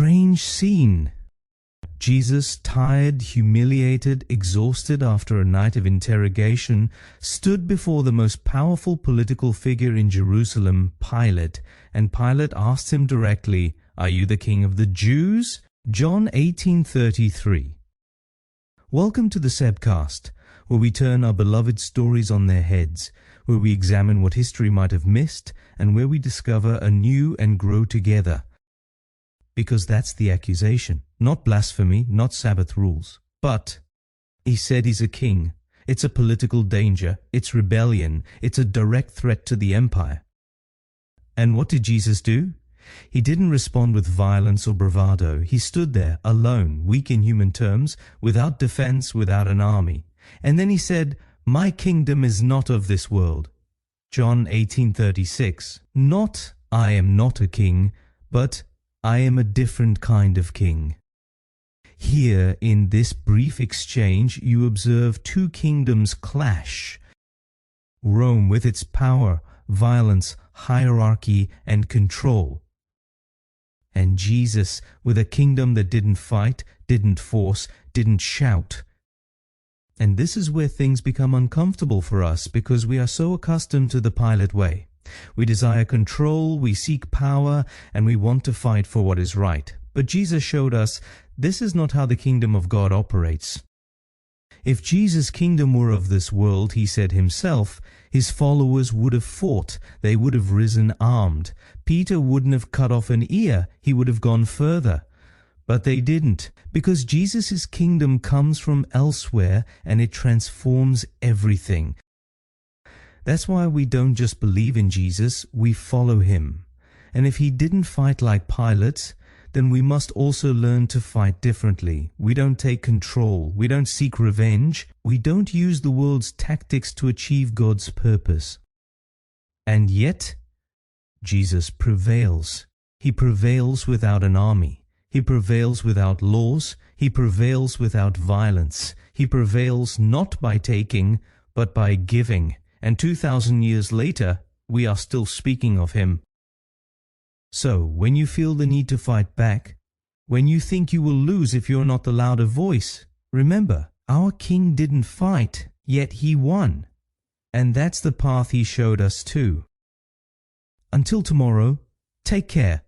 strange scene. Jesus, tired, humiliated, exhausted after a night of interrogation, stood before the most powerful political figure in Jerusalem, Pilate, and Pilate asked him directly, "Are you the king of the Jews?" John 18:33. Welcome to the Sebcast, where we turn our beloved stories on their heads, where we examine what history might have missed, and where we discover anew and grow together. Because that's the accusation. Not blasphemy, not Sabbath rules. But he said he's a king. It's a political danger. It's rebellion. It's a direct threat to the empire. And what did Jesus do? He didn't respond with violence or bravado. He stood there, alone, weak in human terms, without defense, without an army. And then he said, "My kingdom is not of this world." John 18:36. Not, "I am not a king," but "I am a different kind of king." Here, in this brief exchange, you observe two kingdoms clash. Rome with its power, violence, hierarchy, and control. And Jesus with a kingdom that didn't fight, didn't force, didn't shout. And this is where things become uncomfortable for us because we are so accustomed to the Pilate way. We desire control, we seek power, and we want to fight for what is right. But Jesus showed us this is not how the kingdom of God operates. If Jesus' kingdom were of this world, he said himself, his followers would have fought, they would have risen armed. Peter wouldn't have cut off an ear, he would have gone further. But they didn't, because Jesus' kingdom comes from elsewhere and it transforms everything. That's why we don't just believe in Jesus, we follow him. And if he didn't fight like Pilate, then we must also learn to fight differently. We don't take control, we don't seek revenge, we don't use the world's tactics to achieve God's purpose. And yet, Jesus prevails. He prevails without an army. He prevails without laws. He prevails without violence. He prevails not by taking, but by giving. And 2,000 years later, we are still speaking of him. So, when you feel the need to fight back, when you think you will lose if you're not the louder voice, remember, our King didn't fight, yet he won. And that's the path he showed us too. Until tomorrow, take care.